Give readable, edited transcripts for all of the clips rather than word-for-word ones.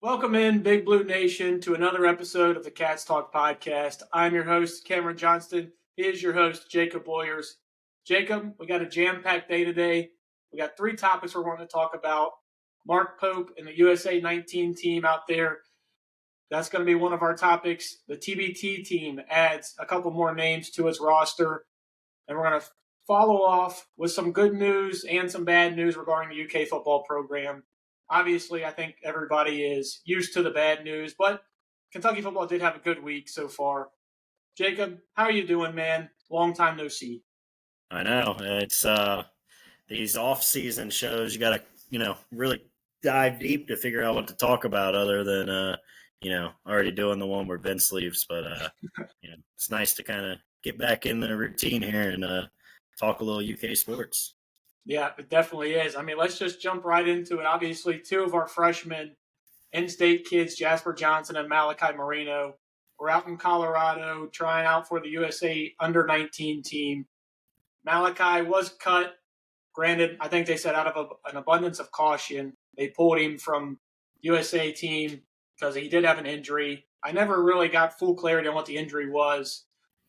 Welcome in, Big Blue Nation, to another episode of the Cats Talk podcast. I'm your host, Cameron Johnston. He is your host, Jacob Boyers. Jacob, we got a jam-packed day today. We got three topics we're wanting to talk about. Mark Pope and the USA 19 team out there. That's going to be one of our topics. The TBT team adds a couple more names to its roster. And we're going to follow off with some good news and some bad news regarding the UK football program. Obviously, I think everybody is used to the bad news, but Kentucky football did have a good week so far. Jacob, how are you doing, man? Long time no see. I know. It's these off-season shows, you got to, really dive deep to figure out what to talk about other than, already doing the one where Vince leaves. But, it's nice to kind of get back in the routine here and talk a little UK sports. Yeah, it definitely is. I mean, let's just jump right into it. Obviously, two of our freshmen, in-state kids, Jasper Johnson and Malachi Marino, were out in Colorado trying out for the USA Under-19 team. Malachi was cut. Granted, I think they said out of an abundance of caution, they pulled him from USA team because he did have an injury. I never really got full clarity on what the injury was,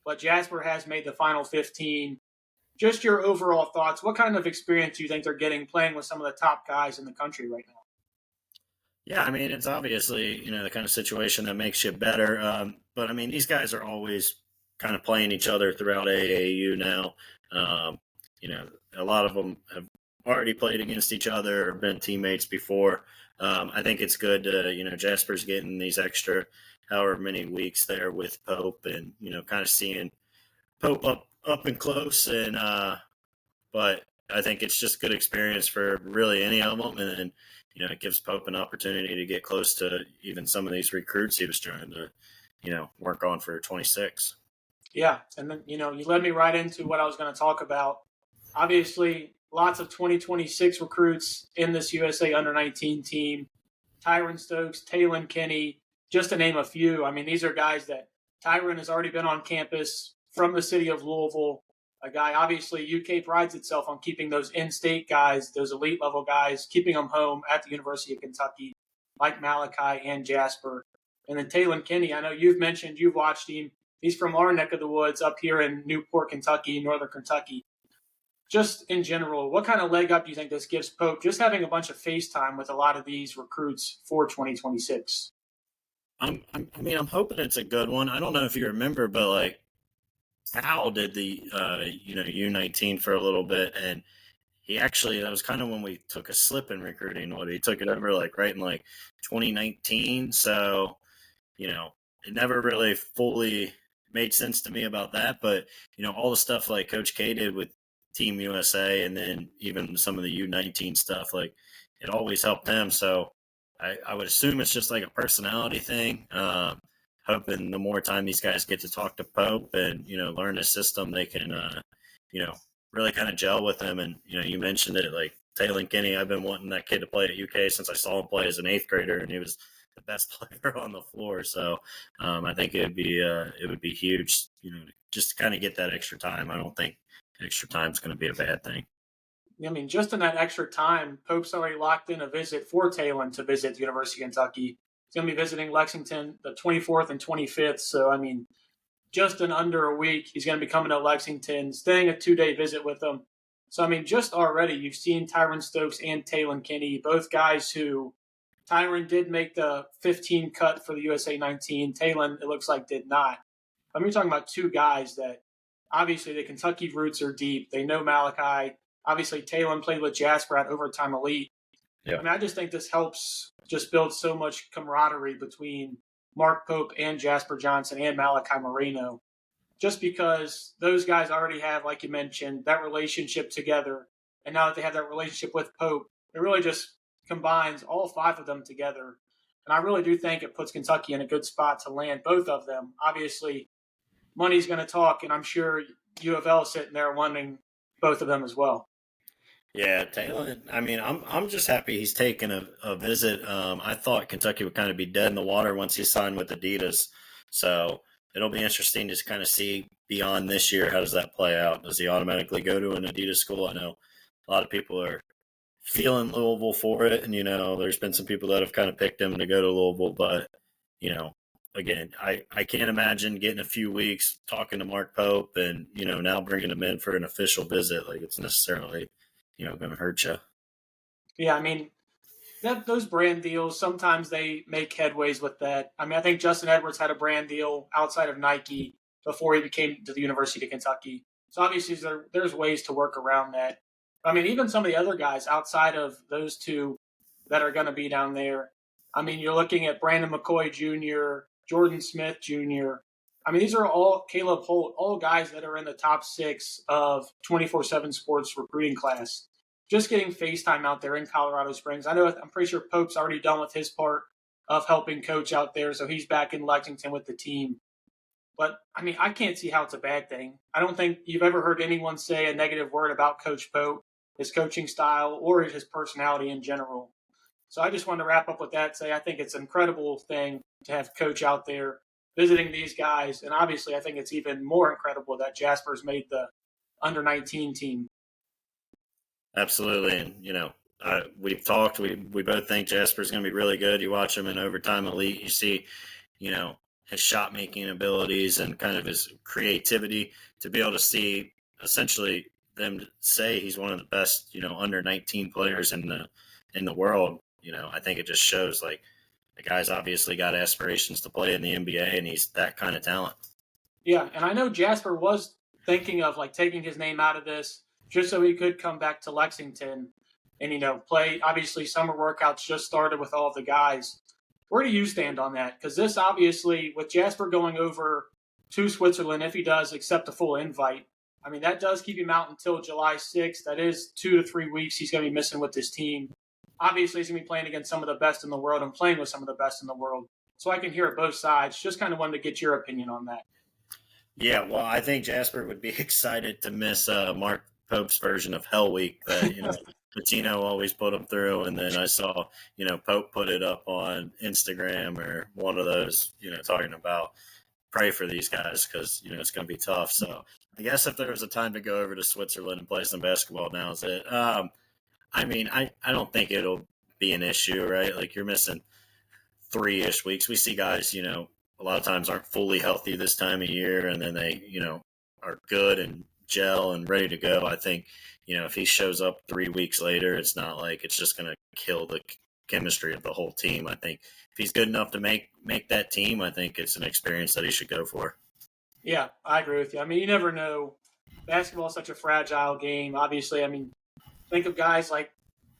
but Jasper has made the final 15. Just your overall thoughts. What kind of experience do you think they're getting playing with some of the top guys in the country right now? Yeah, I mean, it's obviously, the kind of situation that makes you better. But, I mean, these guys are always kind of playing each other throughout AAU now. A lot of them have already played against each other or been teammates before. I think it's good to, Jasper's getting these extra however many weeks there with Pope and, kind of seeing Pope up and close. And but I think it's just good experience for really any of them. And then, it gives Pope an opportunity to get close to even some of these recruits he was trying to, work on for 26. Yeah, and then, you led me right into what I was going to talk about. Obviously, lots of 2026 recruits in this USA Under-19 team. Tyron Stokes, Talon Kinney, just to name a few. I mean, these are guys that Tyron has already been on campus from the city of Louisville. A guy, obviously, UK prides itself on keeping those in-state guys, those elite-level guys, keeping them home at the University of Kentucky, like Malachi and Jasper. And then Talon Kinney, I know you've mentioned, you've watched him. He's from our neck of the woods up here in Newport, Kentucky, northern Kentucky. Just in general, what kind of leg up do you think this gives Pope, just having a bunch of FaceTime with a lot of these recruits for 2026? I'm hoping it's a good one. I don't know if you remember, but, Hal did the, U19 for a little bit, and that was kind of when we took a slip in recruiting. He took it over, right in, 2019, so, it never really fully made sense to me about that, but, all the stuff like Coach K did with Team USA and then even some of the U19 stuff, it always helped them, so I would assume it's just, a personality thing, hoping the more time these guys get to talk to Pope and, learn his system, they can, really kind of gel with him. And, you mentioned it, Talon Kinney, I've been wanting that kid to play at UK since I saw him play as an 8th grader, and he was the best player on the floor. So I think it would be huge, just to kind of get that extra time. I don't think extra time is going to be a bad thing. I mean, just in that extra time, Pope's already locked in a visit for Talon to visit the University of Kentucky. He's going to be visiting Lexington the 24th and 25th. So, I mean, just in under a week, he's going to be coming to Lexington, staying a 2-day visit with them. So, I mean, just already you've seen Tyron Stokes and Talon Kinney, both guys who Tyron did make the 15 cut for the USA 19. Talon, it looks like, did not. I mean, you're talking about two guys that obviously the Kentucky roots are deep. They know Malachi. Obviously, Talon played with Jasper at Overtime Elite. Yeah. I mean, I just think this helps just build so much camaraderie between Mark Pope and Jasper Johnson and Malachi Marino, just because those guys already have, like you mentioned, that relationship together. And now that they have that relationship with Pope, it really just combines all five of them together. And I really do think it puts Kentucky in a good spot to land both of them. Obviously, money's going to talk, and I'm sure U of L is sitting there wanting both of them as well. Yeah, Talon. I mean, I'm just happy he's taking a visit. I thought Kentucky would kind of be dead in the water once he signed with Adidas. So it'll be interesting to kind of see beyond this year, how does that play out? Does he automatically go to an Adidas school? I know a lot of people are feeling Louisville for it. And, there's been some people that have kind of picked him to go to Louisville. But, again, I can't imagine getting a few weeks talking to Mark Pope and, now bringing him in for an official visit. Like, it's necessarily, going to hurt you. Yeah, I mean, those brand deals, sometimes they make headways with that. I mean, I think Justin Edwards had a brand deal outside of Nike before he came to the University of Kentucky. So obviously there's ways to work around that. I mean, even some of the other guys outside of those two that are going to be down there. I mean, you're looking at Brandon McCoy Jr., Jordan Smith Jr. I mean, these are all Caleb Holt, all guys that are in the top 6 of 24/7 Sports recruiting class. Just getting FaceTime out there in Colorado Springs. I'm pretty sure Pope's already done with his part of helping coach out there, so he's back in Lexington with the team. But, I mean, I can't see how it's a bad thing. I don't think you've ever heard anyone say a negative word about Coach Pope, his coaching style, or his personality in general. So I just wanted to wrap up with that, say I think it's an incredible thing to have Coach out there visiting these guys. And obviously I think it's even more incredible that Jasper's made the under-19 team. Absolutely. And, we've talked, we both think Jasper's going to be really good. You watch him in Overtime Elite, you see, his shot making abilities and kind of his creativity to be able to see essentially them say he's one of the best, under 19 players in the world. I think it just shows like the guy's obviously got aspirations to play in the NBA and he's that kind of talent. Yeah. And I know Jasper was thinking of like taking his name out of this just so he could come back to Lexington and, play. Obviously summer workouts just started with all of the guys. Where do you stand on that? Because this obviously, with Jasper going over to Switzerland, if he does accept a full invite, I mean, that does keep him out until July 6th. That is 2 to 3 weeks he's going to be missing with this team. Obviously, he's going to be playing against some of the best in the world and playing with some of the best in the world. So I can hear it both sides. Just kind of wanted to get your opinion on that. Yeah, well, I think Jasper would be excited to miss Mark Pope's version of Hell Week that, Patino always put him through. And then I saw, Pope put it up on Instagram or one of those, talking about pray for these guys because, it's going to be tough. So I guess if there was a time to go over to Switzerland and play some basketball, now is it. I mean, I don't think it'll be an issue, right? Like you're missing 3-ish weeks. We see guys, a lot of times aren't fully healthy this time of year and then they, are good and gel and ready to go. I think, if he shows up 3 weeks later, it's not like it's just going to kill the chemistry of the whole team. I think if he's good enough to make that team, I think it's an experience that he should go for. Yeah, I agree with you. I mean, you never know. Basketball is such a fragile game. Obviously, I mean, think of guys like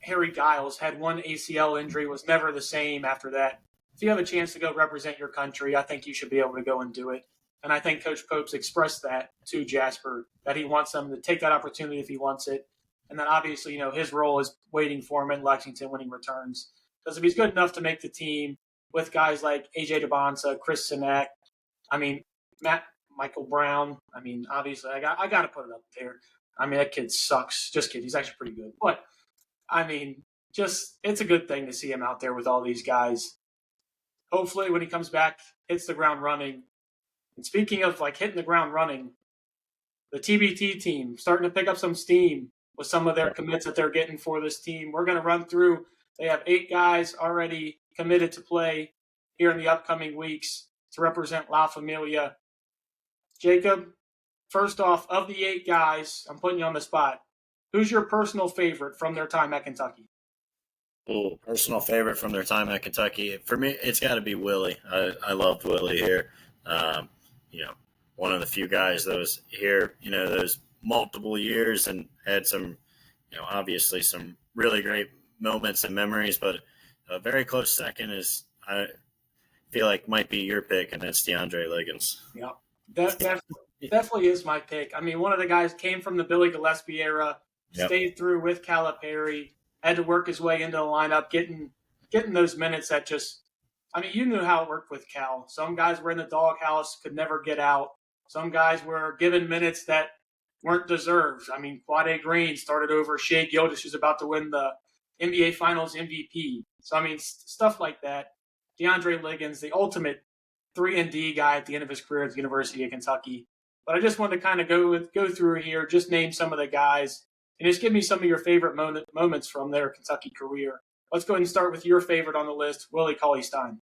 Harry Giles, had one ACL injury, was never the same after that. If you have a chance to go represent your country, I think you should be able to go and do it. And I think Coach Pope's expressed that to Jasper, that he wants them to take that opportunity if he wants it. And then obviously, his role is waiting for him in Lexington when he returns. Because if he's good enough to make the team with guys like AJ DeBonsa, Chris Sinek, I mean, Michael Brown, I mean, obviously, I got to put it up there. I mean, that kid sucks. Just kidding. He's actually pretty good. But, I mean, it's a good thing to see him out there with all these guys. Hopefully, when he comes back, hits the ground running. And speaking of, hitting the ground running, the TBT team starting to pick up some steam with some of their commits that they're getting for this team. We're going to run through. They have 8 guys already committed to play here in the upcoming weeks to represent La Familia. Jacob, first off, of the 8 guys, I'm putting you on the spot. Who's your personal favorite from their time at Kentucky? Oh, personal favorite from their time at Kentucky. For me, it's got to be Willie. I loved Willie here. One of the few guys that was here, those multiple years and had some, obviously some really great moments and memories, but a very close second is, I feel like might be your pick, and that's DeAndre Liggins. Yeah, that definitely is my pick. I mean, one of the guys came from the Billy Gillespie era, stayed through with Calipari, had to work his way into the lineup, getting those minutes that just, I mean, you knew how it worked with Cal. Some guys were in the doghouse, could never get out. Some guys were given minutes that weren't deserved. I mean, Quade Green started over Shea Gilgeous, who's about to win the NBA Finals MVP. So, I mean, stuff like that. DeAndre Liggins, the ultimate 3-and-D guy at the end of his career at the University of Kentucky. But I just wanted to kind of go through here, just name some of the guys and just give me some of your favorite moments from their Kentucky career. Let's go ahead and start with your favorite on the list, Willie Cauley-Stein.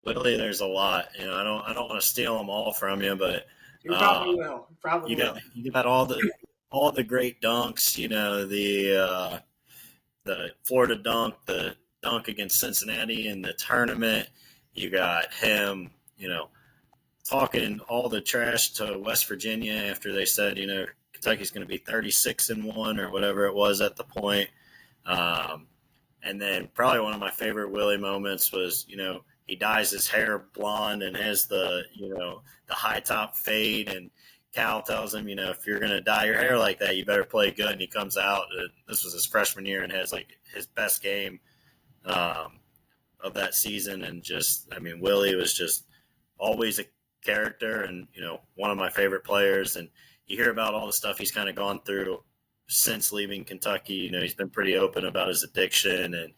Literally, there's a lot. I don't want to steal them all from you, but You probably will. You got all the great dunks. The Florida dunk, the dunk against Cincinnati in the tournament. You got him, talking all the trash to West Virginia after they said, Kentucky's going to be 36-1 or whatever it was at the point. And then probably one of my favorite Willie moments was, he dyes his hair blonde and has the high top fade, and Cal tells him, if you're going to dye your hair like that, you better play good. And he comes out, this was his freshman year, and has like his best game of that season. And Willie was just always a character and, one of my favorite players. And you hear about all the stuff he's kind of gone through since leaving Kentucky. He's been pretty open about his addiction and,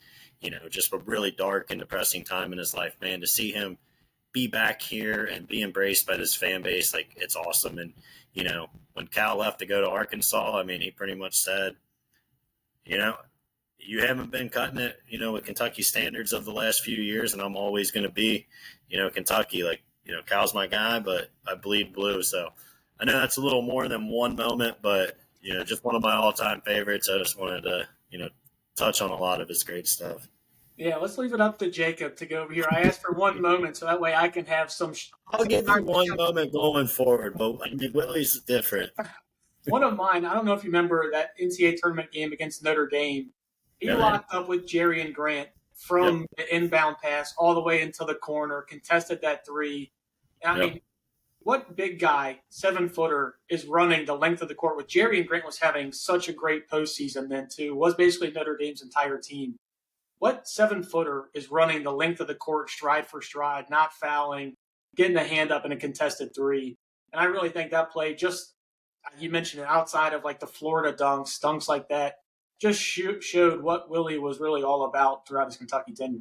just a really dark and depressing time in his life, man. To see him be back here and be embraced by this fan base, like, it's awesome. And, when Cal left to go to Arkansas, he pretty much said, you haven't been cutting it, with Kentucky standards of the last few years, and I'm always going to be, Kentucky. Like, Cal's my guy, but I bleed blue. So I know that's a little more than one moment, but, just one of my all-time favorites. I just wanted to, touch on a lot of his great stuff. Yeah, let's leave it up to Jacob to go over here. I asked for one moment, so that way I can have some. I'll give you one moment going forward, but Willie's different. One of mine, I don't know if you remember that NCAA tournament game against Notre Dame. He locked up with Jerry and Grant from the inbound pass all the way into the corner, contested that three. What big guy, 7-footer, is running the length of the court with Jerry and Grant was having such a great postseason then too, was basically Notre Dame's entire team. What 7-footer is running the length of the court stride for stride, not fouling, getting a hand up in a contested three? And I really think that play just, you mentioned it, outside of like the Florida dunks like that, just showed what Willie was really all about throughout his Kentucky tenure.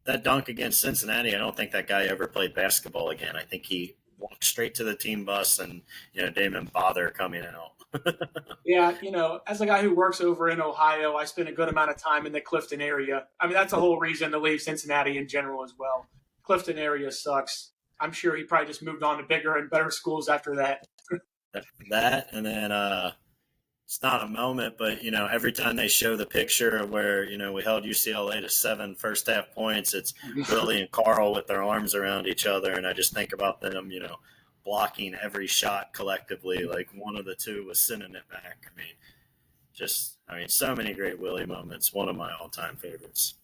That dunk against Cincinnati, I don't think that guy ever played basketball again. I think he walked straight to the team bus and, didn't even bother coming out. Yeah, as a guy who works over in Ohio, I spend a good amount of time in the Clifton area. That's the whole reason to leave Cincinnati in general as well. Clifton area sucks. I'm sure he probably just moved on to bigger and better schools after that. That, and then it's not a moment, but, every time they show the picture of where, we held UCLA to 7 first half points, it's Willie and Carl with their arms around each other. And I just think about them, blocking every shot collectively. Like one of the two was sending it back. So many great Willie moments. One of my all-time favorites.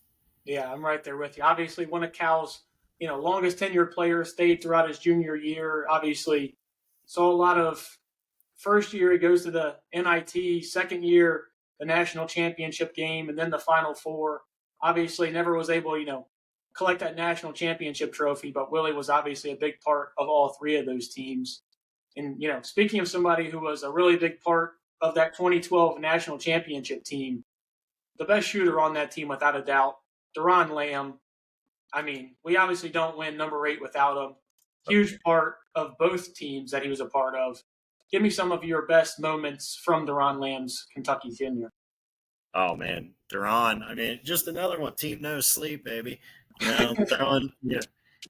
Yeah, I'm right there with you. Obviously, one of Cal's, longest tenured players, stayed throughout his junior year. Obviously, saw a lot of first year he goes to the NIT, second year the national championship game, and then the Final Four. Obviously, never was able, collect that national championship trophy, but Willie was obviously a big part of all three of those teams. And, speaking of somebody who was a really big part of that 2012 national championship team, the best shooter on that team without a doubt, Deron Lamb. We obviously don't win number 8 without him. Huge part of both teams that he was a part of. Give me some of your best moments from Deron Lamb's Kentucky tenure. Oh, man. Deron, just another one. Team no sleep, baby.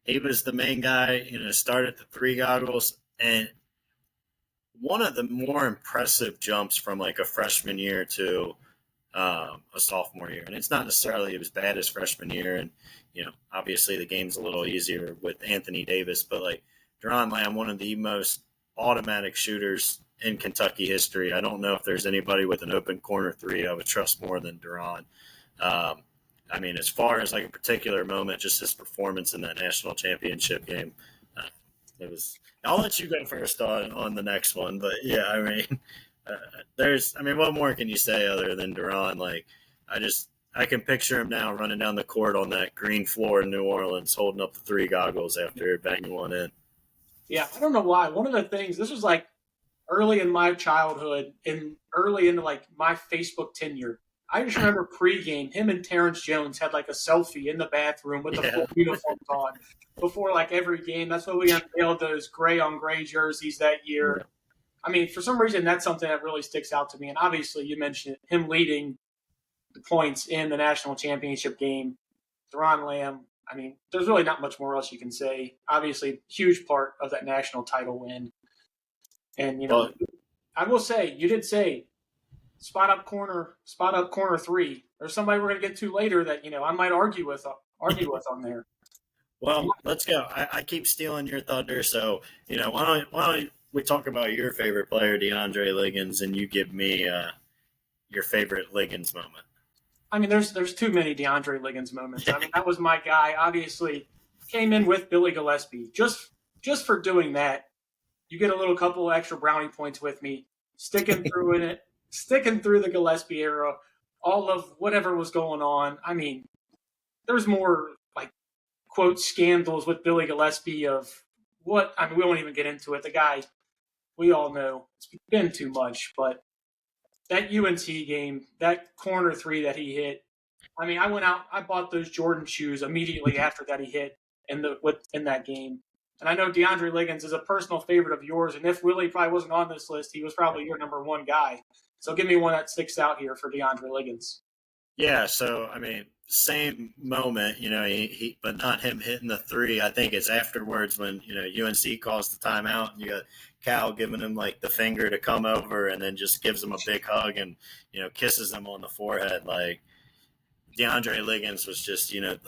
He was the main guy, started the 3 goggles. And one of the more impressive jumps from like a freshman year to a sophomore year. And it's not necessarily as bad as freshman year. And, obviously the game's a little easier with Anthony Davis. But like Deron Lamb, one of the most automatic shooters in Kentucky history. I don't know if there's anybody with an open corner 3 I would trust more than Deron. As far as like a particular moment, just his performance in that national championship game, it was. I'll let you go first on the next one, but yeah, what more can you say other than Deron? Like, I can picture him now running down the court on that green floor in New Orleans, holding up the 3 goggles after banging one in. Yeah, I don't know why. One of the things, this was like early in my childhood and early into like my Facebook tenure. I just remember pregame, him and Terrence Jones had like a selfie in the bathroom with the full uniforms on before like every game. That's why we unveiled those gray on gray jerseys that year. I mean, for some reason, that's something that really sticks out to me. And obviously, you mentioned him leading the points in the national championship game. Deron Lamb, I mean, there's really not much more else you can say. Obviously, huge part of that national title win. And, Well, I will say, you did say spot up corner three. There's somebody we're going to get to later that, I might argue with on there. well, let's go. I keep stealing your thunder, so why don't we talk about your favorite player, DeAndre Liggins, and you give me your favorite Liggins moment. I mean, there's too many DeAndre Liggins moments. I mean, that was my guy. Obviously, came in with Billy Gillispie. Just for doing that, you get a little couple extra brownie points with me. Sticking through the Gillespie era, all of whatever was going on. I mean, there's more like quote scandals with Billy Gillispie of what. I mean, we won't even get into it. The guy, we all know it's been too much, but that UNC game, that corner three that he hit. I mean, I bought those Jordan shoes immediately after that he hit in that game. And I know DeAndre Liggins is a personal favorite of yours. And if Willie probably wasn't on this list, he was probably your number one guy. So give me one that sticks out here for DeAndre Liggins. Yeah, so I mean, same moment, but not him hitting the three. I think it's afterwards when UNC calls the timeout, and you got Cal giving him like the finger to come over, and then just gives him a big hug and kisses him on the forehead. Like DeAndre Liggins was just the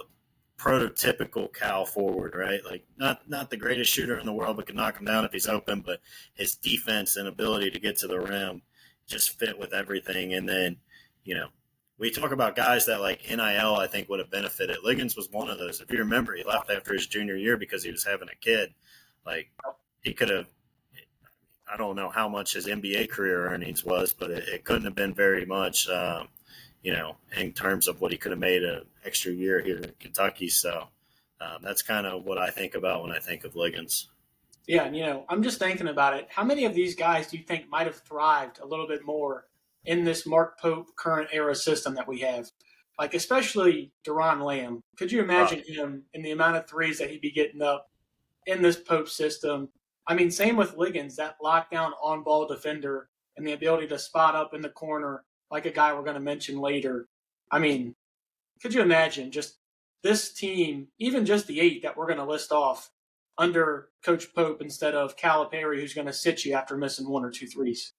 prototypical Cal forward, right? Like not the greatest shooter in the world, but can knock him down if he's open. But his defense and ability to get to the rim just fit with everything. And then we talk about guys that like NIL, I think, would have benefited. Liggins was one of those. If you remember, he left after his junior year because he was having a kid. Like, he could have, I don't know how much his NBA career earnings was, but it couldn't have been very much, in terms of what he could have made an extra year here in Kentucky. So that's kind of what I think about when I think of Liggins. Yeah, and I'm just thinking about it. How many of these guys do you think might have thrived a little bit more in this Mark Pope current era system that we have? Like, especially Deron Lamb. Could you imagine him in the amount of threes that he'd be getting up in this Pope system? I mean, same with Liggins, that lockdown on-ball defender and the ability to spot up in the corner like a guy we're going to mention later. I mean, could you imagine just this team, even just the 8 that we're going to list off, under Coach Pope instead of Calipari, who's going to sit you after missing 1 or 2 threes?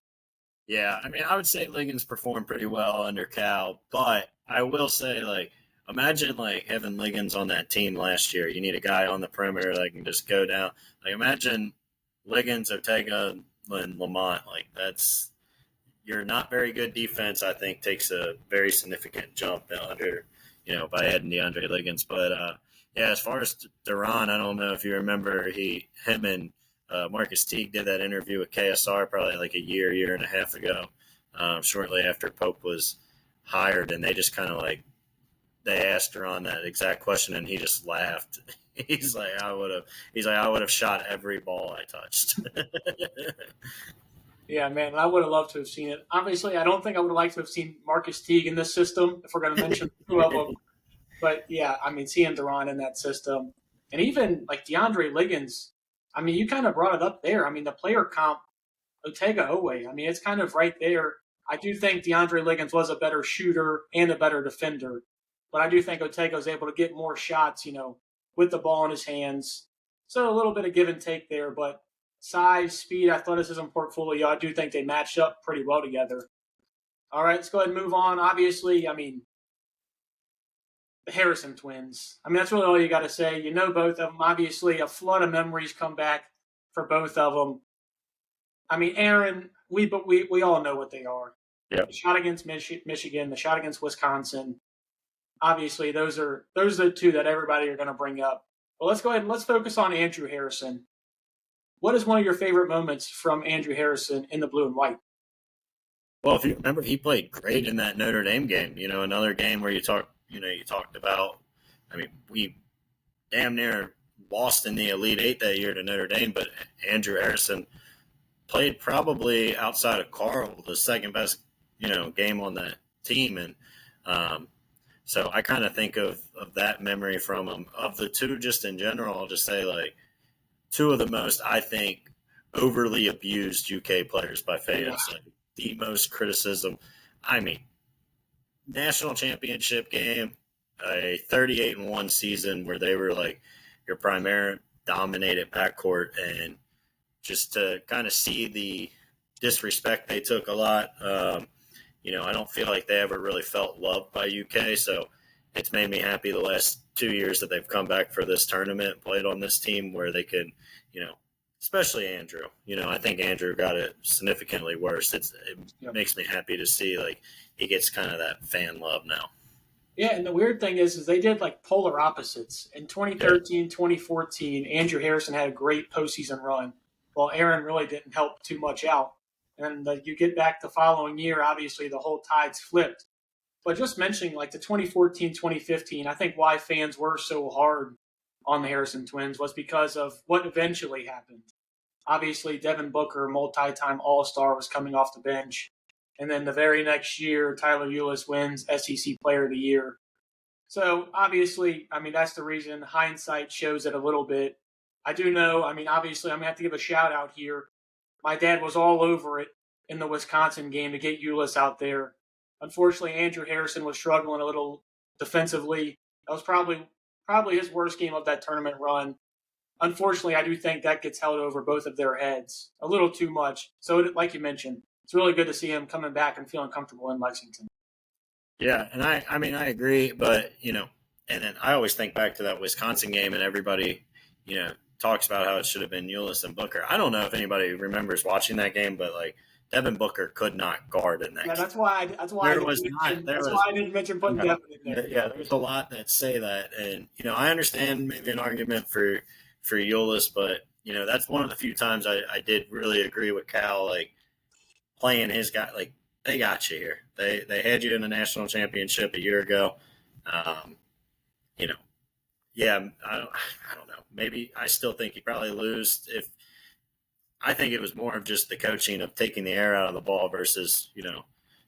Yeah, I mean, I would say Liggins performed pretty well under Cal, but I will say, like, imagine, like, having Liggins on that team last year. You need a guy on the perimeter that can just go down. Like, imagine Liggins, Ortega, and Lamont. Like, that's – your not very good defense, I think, takes a very significant jump under, by adding DeAndre Liggins. But, yeah, as far as Deron, I don't know if you remember, him and Marcus Teague did that interview with KSR probably like a year and a half ago, shortly after Pope was hired, and they just kind of like they asked Deron that exact question, and he just laughed. He's like, I would have shot every ball I touched. Yeah, man, I would have loved to have seen it. Obviously, I don't think I would have liked to have seen Marcus Teague in this system if we're going to mention two of them. But yeah, I mean, seeing Deron in that system, and even like DeAndre Liggins. I mean, you kind of brought it up there. I mean, the player comp, Otega Owe. I mean, it's kind of right there. I do think DeAndre Liggins was a better shooter and a better defender, but I do think Otega was able to get more shots, with the ball in his hands. So a little bit of give and take there, but size, speed, athleticism, portfolio, I do think they matched up pretty well together. All right, let's go ahead and move on. Obviously, I mean, the Harrison twins. I mean, that's really all you got to say. Both of them. Obviously, a flood of memories come back for both of them. I mean, Aaron, we all know what they are. Yep. The shot against Michigan, the shot against Wisconsin. Obviously, those are the two that everybody are going to bring up. But let's go ahead and let's focus on Andrew Harrison. What is one of your favorite moments from Andrew Harrison in the blue and white? Well, if you remember, he played great in that Notre Dame game. Another game where you talked about, I mean, we damn near lost in the Elite Eight that year to Notre Dame, but Andrew Harrison played probably outside of Carl the second best, game on that team. And so I kind of think of that memory from him. Of the two, just in general, I'll just say, like, two of the most, I think, overly abused UK players by fans. Yeah. Like, the most criticism. I mean, national championship game, a 38-1 season where they were like your primary dominated backcourt, and just to kind of see the disrespect they took a lot. I don't feel like they ever really felt loved by UK, so it's made me happy the last 2 years that they've come back for this tournament, played on this team where they could, especially Andrew. I think Andrew got it significantly worse. It Yep. makes me happy to see like he gets kind of that fan love now. Yeah, and the weird thing is they did like polar opposites. In 2013, 2014, Andrew Harrison had a great postseason run, while Aaron really didn't help too much out. And you get back the following year, obviously the whole tide's flipped. But just mentioning like the 2014, 2015, I think why fans were so hard on the Harrison twins was because of what eventually happened. Obviously, Devin Booker, multi-time All-Star, was coming off the bench. And then the very next year, Tyler Ulis wins SEC Player of the Year. So obviously, that's the reason. Hindsight shows it a little bit. I do know, obviously, I'm going to have to give a shout out here. My dad was all over it in the Wisconsin game to get Ulis out there. Unfortunately, Andrew Harrison was struggling a little defensively. That was probably his worst game of that tournament run. Unfortunately, I do think that gets held over both of their heads a little too much. So, like you mentioned, it's really good to see him coming back and feeling comfortable in Lexington. Yeah, and I agree, but and then I always think back to that Wisconsin game, and everybody, talks about how it should have been Ulis and Booker. I don't know if anybody remembers watching that game, but like Devin Booker could not guard in that. Yeah, game. that's why I didn't mention putting Devin in there. Yeah, there's a lot that say that, and I understand maybe an argument for Ulis, but that's one of the few times I did really agree with Cal, like playing his guy, like they got you here. They had you in the national championship a year ago. Yeah, I don't know. Maybe I still think he probably lose if. I think it was more of just the coaching of taking the air out of the ball versus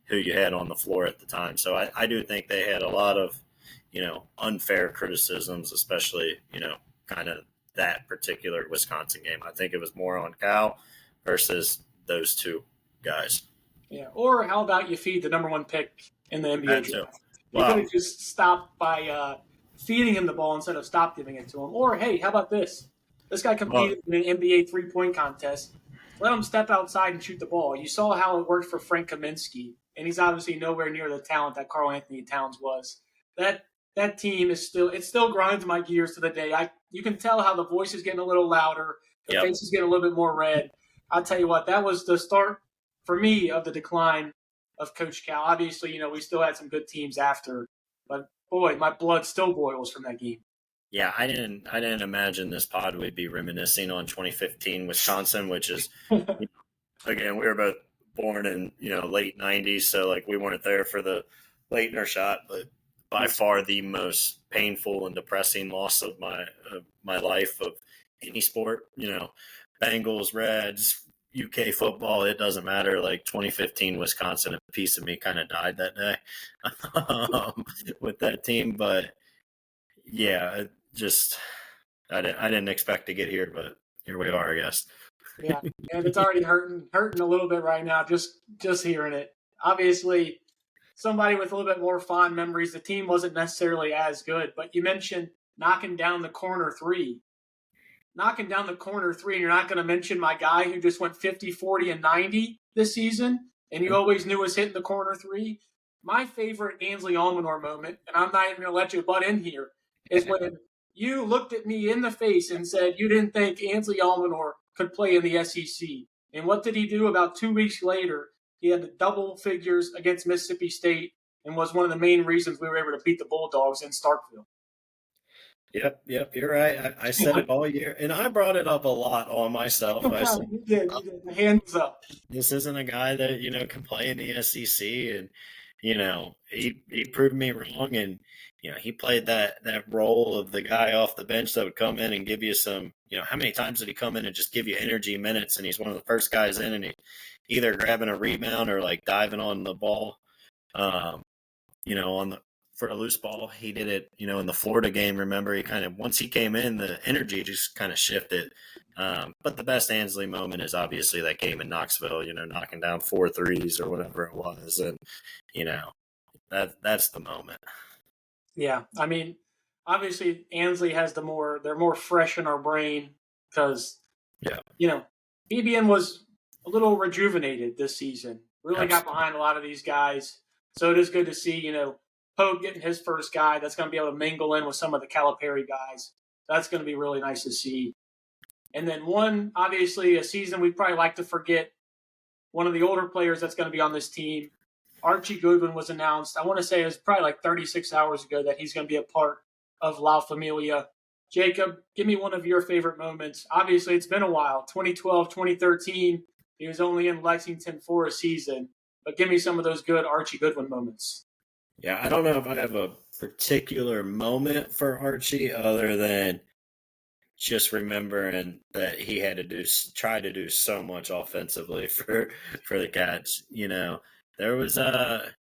who you had on the floor at the time. So I do think they had a lot of unfair criticisms, especially kind of that particular Wisconsin game. I think it was more on Cal versus those two guys. Yeah. Or how about you feed the number one pick in the NBA draft? Wow. You could have just stopped by feeding him the ball instead of stop giving it to him. Or, hey, how about this? This guy competed in an NBA three-point contest. Let him step outside and shoot the ball. You saw how it worked for Frank Kaminsky, and he's obviously nowhere near the talent that Karl Anthony Towns was. That team is still grinds my gears to the day. You can tell how the voice is getting a little louder, the face is getting a little bit more red. I'll tell you what, that was the start for me of the decline of Coach Cal. Obviously, we still had some good teams after, but boy, my blood still boils from that game. Yeah, I didn't imagine this pod would be reminiscing on 2015 Wisconsin, which is again, we were both born in late 90s, so like we weren't there for the Leitner shot, but by far the most painful and depressing loss of my life of any sport. Bengals, Reds, UK football, it doesn't matter. Like 2015 Wisconsin, a piece of me kind of died that day with that team, but yeah, just I didn't expect to get here, but here we are, I guess. Yeah, and it's already hurting a little bit right now, just hearing it. Obviously, somebody with a little bit more fond memories, the team wasn't necessarily as good, but you mentioned knocking down the corner three. Knocking down the corner three, and you're not going to mention my guy who just went 50, 40, and 90 this season, and you always knew was hitting the corner three. My favorite Ainsley Almanor moment, and I'm not even going to let you butt in here, is when you looked at me in the face and said you didn't think Ainsley Almanor could play in the SEC. And what did he do about 2 weeks later? He had the double figures against Mississippi State and was one of the main reasons we were able to beat the Bulldogs in Starkville. Yep, you're right. I said it all year, and I brought it up a lot on myself. I said, you did. The hands up. This isn't a guy that can play in the SEC, and he proved me wrong, and he played that role of the guy off the bench that would come in and give you some. How many times did he come in and just give you energy minutes? And he's one of the first guys in, and he either grabbing a rebound or like diving on the ball, on for a loose ball. He did it, in the Florida game. Remember, once he came in, the energy just kind of shifted. But the best Ansley moment is obviously that game in Knoxville, knocking down 4 threes or whatever it was. And, that's the moment. Yeah, I mean, obviously Ansley has they're more fresh in our brain because Yeah, BBN was a little rejuvenated this season. Really got absolutely. behind a lot of these guys, so it is good to see Pope getting his first guy that's going to be able to mingle in with some of the Calipari guys. That's going to be really nice to see. And then obviously a season we probably like to forget. One of the older players that's going to be on this team, Archie Goodwin, was announced. I want to say it was probably like 36 hours ago that he's going to be a part of La Familia. Jacob, give me one of your favorite moments. Obviously, it's been a while. 2012, 2013, he was only in Lexington for a season. But give me some of those good Archie Goodwin moments. Yeah, I don't know if I have a particular moment for Archie other than just remembering that he had to try to do so much offensively for the Cats. There was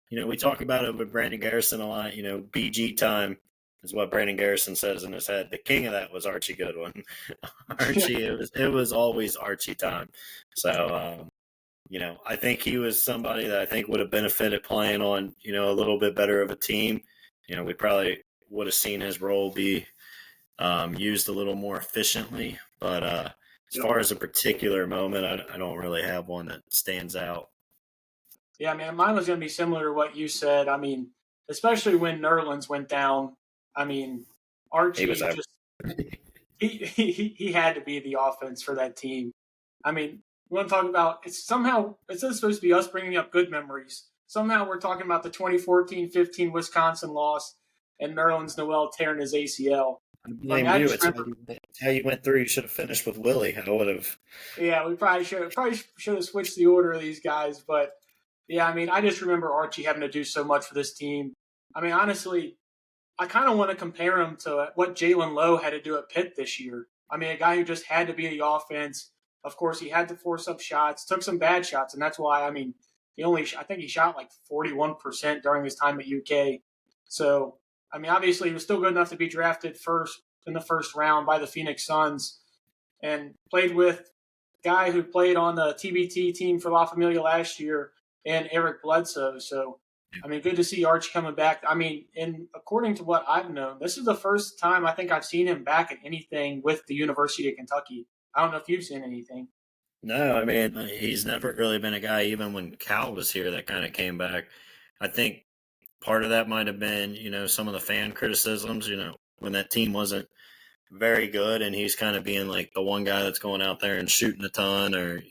we talk about it with Brandon Garrison a lot. BG time is what Brandon Garrison says in his head. The king of that was Archie Goodwin. Archie, it was always Archie time. So I think he was somebody that I think would have benefited playing on a little bit better of a team. We probably would have seen his role be used a little more efficiently. But as far as a particular moment, I don't really have one that stands out. Yeah, man, mine was going to be similar to what you said. I mean, especially when Nerlens went down. I mean, He Archie was just he had to be the offense for that team. I mean, we want to talk about it's supposed to be us bringing up good memories. Somehow we're talking about the 2014-15 Wisconsin loss and Nerlens Noel tearing his ACL. I I mean, blame I you. just It's remember. how you went through. You should have finished with Willie. I would have. Yeah, we probably should have switched the order of these guys, but yeah, I mean, I just remember Archie having to do so much for this team. I mean, honestly, I kind of want to compare him to what Jalen Lowe had to do at Pitt this year. I mean, a guy who just had to be the offense. Of course, he had to force up shots, took some bad shots, and that's why. I mean, I think he shot like 41% during his time at UK. So, I mean, obviously, he was still good enough to be drafted first in the first round by the Phoenix Suns, and played with a guy who played on the TBT team for La Familia last year and Eric Bledsoe. So, I mean, good to see Arch coming back. I mean, and according to what I've known, this is the first time I think I've seen him back at anything with the University of Kentucky. I don't know if you've seen anything. No, I mean, he's never really been a guy, even when Cal was here, that kind of came back. I think part of that might have been, some of the fan criticisms, when that team wasn't very good and he's kind of being like the one guy that's going out there and shooting a ton or,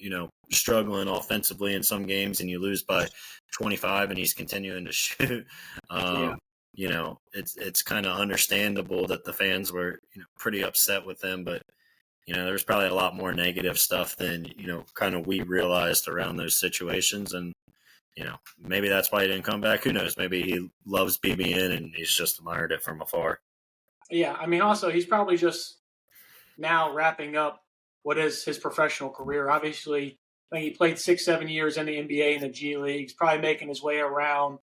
struggling offensively in some games and you lose by 25 and he's continuing to shoot. Yeah. It's kind of understandable that the fans were, pretty upset with him, but there's probably a lot more negative stuff than, kind of we realized around those situations. And, maybe that's why he didn't come back. Who knows? Maybe he loves BBN and he's just admired it from afar. Yeah. I mean, also, he's probably just now wrapping up what is his professional career. Obviously, I think he played 6, 7 years in the NBA and the G League. He's probably making his way around,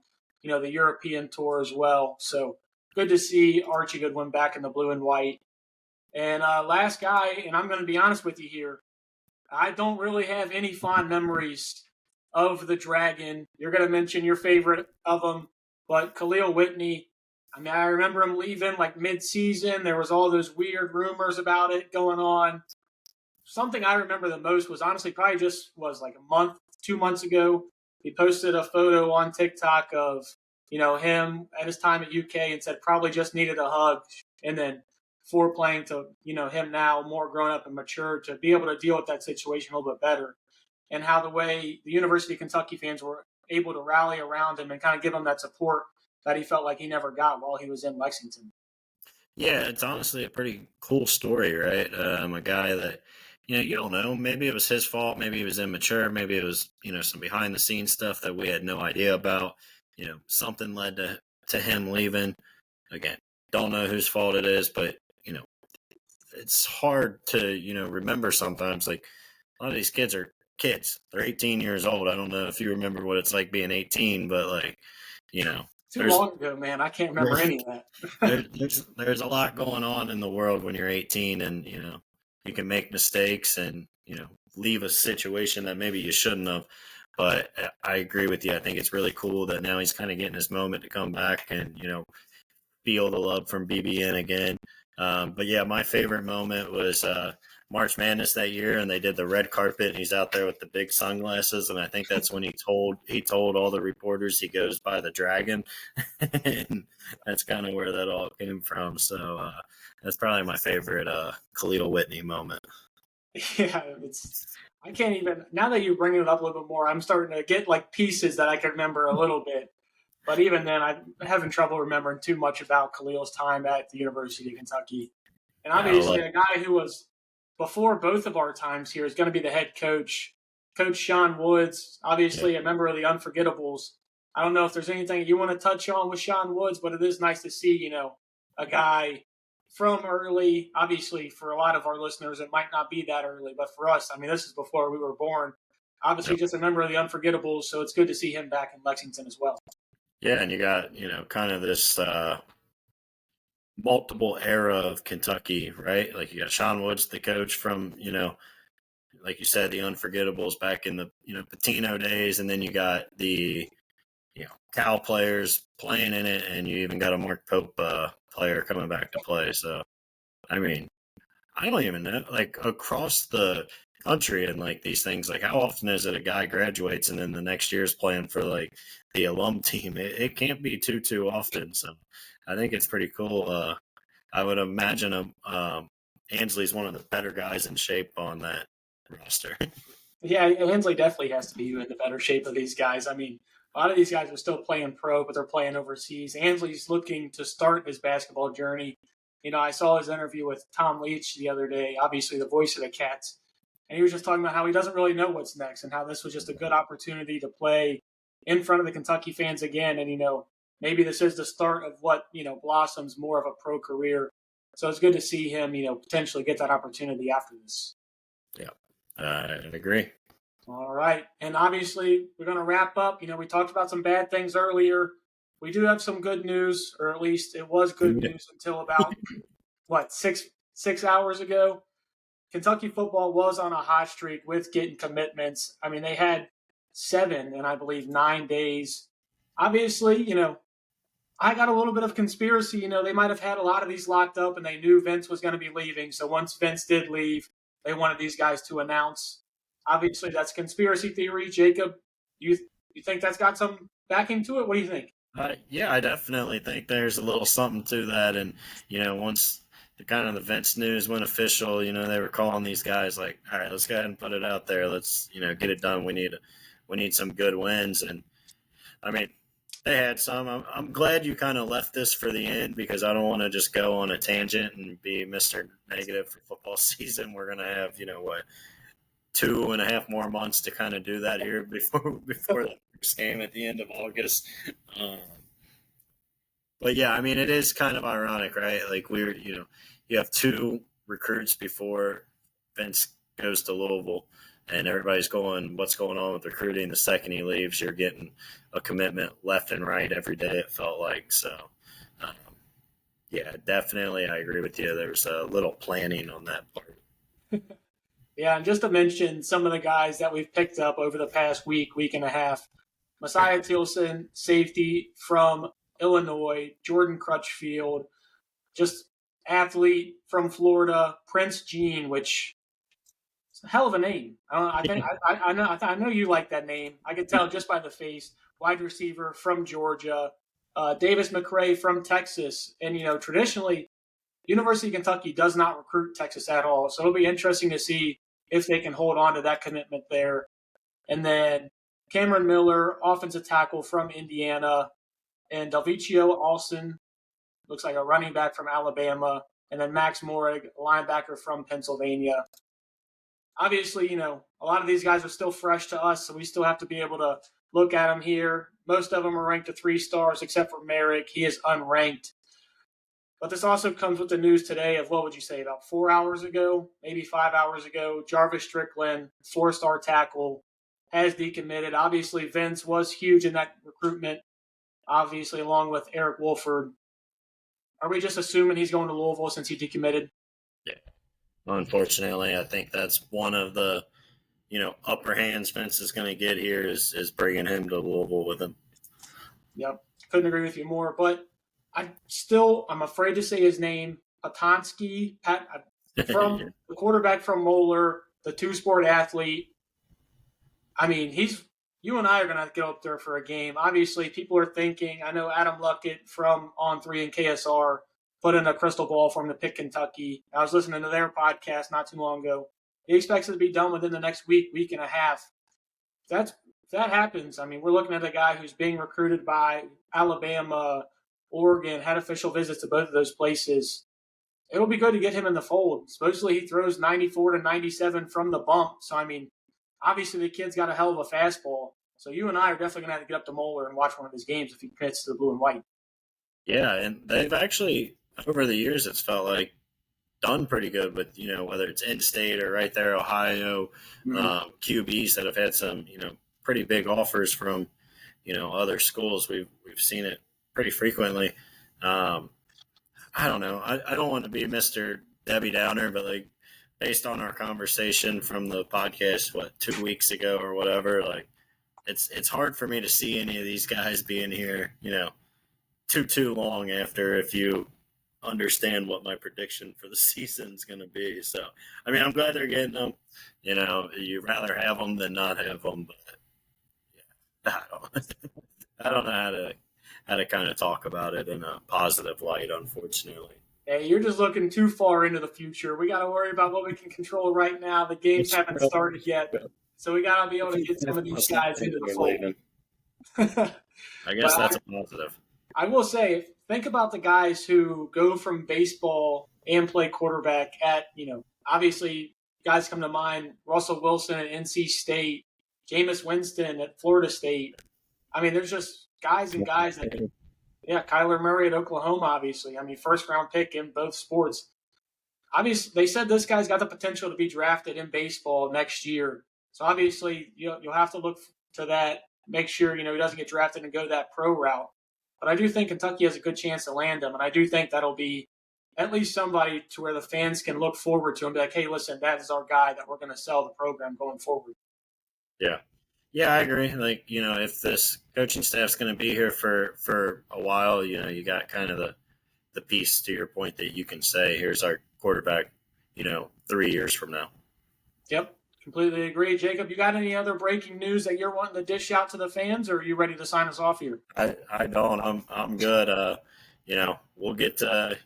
the European tour as well. So good to see Archie Goodwin back in the blue and white. And last guy, and I'm going to be honest with you here, I don't really have any fond memories of the Dragon. You're going to mention your favorite of them, but Khalil Whitney. I mean, I remember him leaving like mid-season. There was all those weird rumors about it going on. Something I remember the most was honestly probably just was like a month, 2 months ago. He posted a photo on TikTok of, him at his time at UK and said probably just needed a hug. And then playing to, him now more grown up and mature to be able to deal with that situation a little bit better. And how the way the University of Kentucky fans were able to rally around him and kind of give him that support that he felt like he never got while he was in Lexington. Yeah, it's honestly a pretty cool story, right? A guy that, you don't know. Maybe it was his fault. Maybe he was immature. Maybe it was, some behind the scenes stuff that we had no idea about. Something led to him leaving. Again, don't know whose fault it is, but, it's hard to, remember sometimes. Like, a lot of these kids are kids. They're 18 years old. I don't know if you remember what it's like being 18, but like, Too long ago, man. I can't remember any of that. there's a lot going on in the world when you're 18, and you can make mistakes and leave a situation that maybe you shouldn't have. But I agree with you. I think it's really cool that now he's kind of getting his moment to come back and feel the love from BBN again. But yeah, my favorite moment was March Madness that year, and they did the red carpet, and he's out there with the big sunglasses, and I think that's when he told all the reporters he goes by the Dragon, and that's kind of where that all came from. So that's probably my favorite Khalil Whitney moment. Yeah, I can't even, now that you bring it up a little bit more, I'm starting to get like pieces that I can remember a little bit. But even then, I'm having trouble remembering too much about Khalil's time at the University of Kentucky. And obviously, a guy who was before both of our times here is going to be the head coach, Coach Sean Woods, obviously a member of the Unforgettables. I don't know if there's anything you want to touch on with Sean Woods, but it is nice to see, a guy from early. Obviously, for a lot of our listeners, it might not be that early, but for us, I mean, this is before we were born. Obviously, just a member of the Unforgettables, so it's good to see him back in Lexington as well. Yeah, and you got, kind of this multiple era of Kentucky, right? Like you got Sean Woods, the coach from, like you said, the Unforgettables back in the, Patino days. And then you got the, Cal players playing in it. And you even got a Mark Pope player coming back to play. So, I mean, I don't even know, like across the country and like these things, like how often is it a guy graduates and then the next year is playing for like the alum team? It can't be too often. So I think it's pretty cool. I would imagine Ansley's one of the better guys in shape on that roster. Yeah, Hensley definitely has to be in the better shape of these guys. I mean, a lot of these guys are still playing pro, but they're playing overseas. Ansley's looking to start his basketball journey. I saw his interview with Tom Leach the other day, obviously the voice of the Cats, and he was just talking about how he doesn't really know what's next and how this was just a good opportunity to play in front of the Kentucky fans again. And, maybe this is the start of what, blossoms more of a pro career. So it's good to see him, potentially get that opportunity after this. Yeah, I agree. All right. And obviously, we're going to wrap up. We talked about some bad things earlier. We do have some good news, or at least it was good news until about, 6 hours ago. Kentucky football was on a hot streak with getting commitments. I mean, they had 7 in, I believe, 9 days. Obviously, I got a little bit of conspiracy. They might have had a lot of these locked up and they knew Vince was going to be leaving. So once Vince did leave, they wanted these guys to announce. Obviously, that's conspiracy theory. Jacob, you think that's got some backing to it? What do you think? Yeah, I definitely think there's a little something to that. And, once the Vince news went official, they were calling these guys like, all right, let's go ahead and put it out there. Let's, get it done. We need some good wins. And I mean, they had some. I'm glad you kind of left this for the end because I don't want to just go on a tangent and be Mr. Negative for football season. We're going to have, 2.5 more months to kind of do that here before the first game at the end of August. But yeah, I mean, it is kind of ironic, right? Like you have 2 recruits before Vince goes to Louisville. And everybody's going, what's going on with recruiting? The second he leaves, you're getting a commitment left and right every day, it felt like. So, yeah, definitely I agree with you. There's a little planning on that part. Yeah, and just to mention some of the guys that we've picked up over the past week and a half. Messiah Tilson, safety from Illinois. Jordan Crutchfield, just athlete from Florida. Prince Jean, which is a hell of a name. I know you like that name. I could tell just by the face. Wide receiver from Georgia. Davis McCray from Texas. And, traditionally, University of Kentucky does not recruit Texas at all. So it'll be interesting to see if they can hold on to that commitment there. And then Cameron Miller, offensive tackle from Indiana, and Delvicio Alston, looks like a running back from Alabama, and then Max Morig, linebacker from Pennsylvania. Obviously, a lot of these guys are still fresh to us, so we still have to be able to look at them here. Most of them are ranked to 3 stars, except for Merrick. He is unranked. But this also comes with the news today of, what would you say, about 4 hours ago, maybe 5 hours ago, Jarvis Strickland, 4-star tackle, has decommitted. Obviously, Vince was huge in that recruitment. obviously, along with Eric Wolford. Are we just assuming he's going to Louisville since he decommitted? Yeah. Unfortunately, I think that's one of the upper hands Vince is going to get here is bringing him to Louisville with him. Yep, couldn't agree with you more. But I'm afraid to say his name, Patonsky, from Yeah. the quarterback from Moeller, the two-sport athlete. I mean, you and I are going to have to go up there for a game. Obviously, people are thinking, I know Adam Luckett from On3 and KSR put in a crystal ball for him to pick Kentucky. I was listening to their podcast not too long ago. He expects it to be done within the next week and a half. If that happens, I mean, we're looking at a guy who's being recruited by Alabama, Oregon, had official visits to both of those places. It'll be good to get him in the fold. Supposedly he throws 94 to 97 from the bump. So, I mean, obviously the kid's got a hell of a fastball. So you and I are definitely going to have to get up to Moeller and watch one of his games if he commits to the blue and white. Yeah, and they've actually, over the years, it's felt like done pretty good with, whether it's in-state or right there, Ohio, QBs that have had some, pretty big offers from, other schools. We've seen it pretty frequently. I don't know. I don't want to be Mr. Debbie Downer, but like based on our conversation from the podcast, 2 weeks ago or whatever, like it's hard for me to see any of these guys being here, too long after if you understand what my prediction for the season is going to be. So, I mean, I'm glad they're getting them. You'd rather have them than not have them, but yeah, I don't know how to kind of talk about it in a positive light, unfortunately. Hey, you're just looking too far into the future. We got to worry about what we can control right now. The games haven't started yet, so we got to be able to get some of these guys into the fold. I guess that's a positive. I will say, think about the guys who go from baseball and play quarterback at, obviously guys come to mind, Russell Wilson at NC State, Jameis Winston at Florida State. I mean, there's just guys and guys that can, Kyler Murray at Oklahoma, obviously. I mean, first-round pick in both sports. Obviously, they said this guy's got the potential to be drafted in baseball next year. So, obviously, you'll have to look to that, make sure, he doesn't get drafted and go that pro route. But I do think Kentucky has a good chance to land him, and I do think that'll be at least somebody to where the fans can look forward to and be like, hey, listen, that is our guy that we're going to sell the program going forward. Yeah. Yeah, I agree. Like, if this coaching staff's going to be here for a while, you got kind of the piece to your point that you can say, here's our quarterback, 3 years from now. Yep. Completely agree. Jacob, you got any other breaking news that you're wanting to dish out to the fans, or are you ready to sign us off here? I don't. I'm good. We'll get to,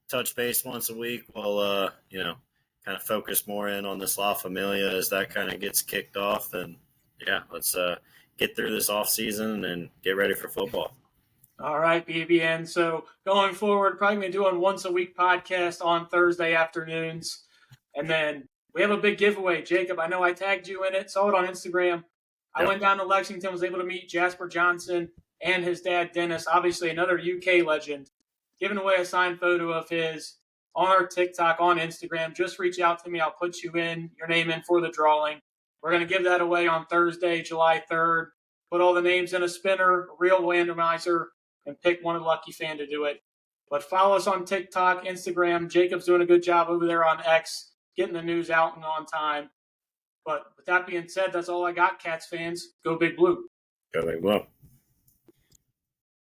touch base once a week. We'll, kind of focus more in on this La Familia as that kind of gets kicked off. And, yeah, let's get through this off season and get ready for football. All right, BBN. So going forward, probably going to be doing once a week podcast on Thursday afternoons. And then we have a big giveaway. Jacob, I know I tagged you in it, saw it on Instagram. I went down to Lexington, was able to meet Jasper Johnson and his dad, Dennis, obviously another UK legend, giving away a signed photo of his on our TikTok, on Instagram. Just reach out to me. I'll put your name in for the drawing. We're going to give that away on Thursday, July 3rd. Put all the names in a spinner, a real randomizer, and pick one lucky fan to do it. But follow us on TikTok, Instagram. Jacob's doing a good job over there on X, getting the news out and on time. But with that being said, that's all I got, Cats fans. Go Big Blue. Go Big Blue.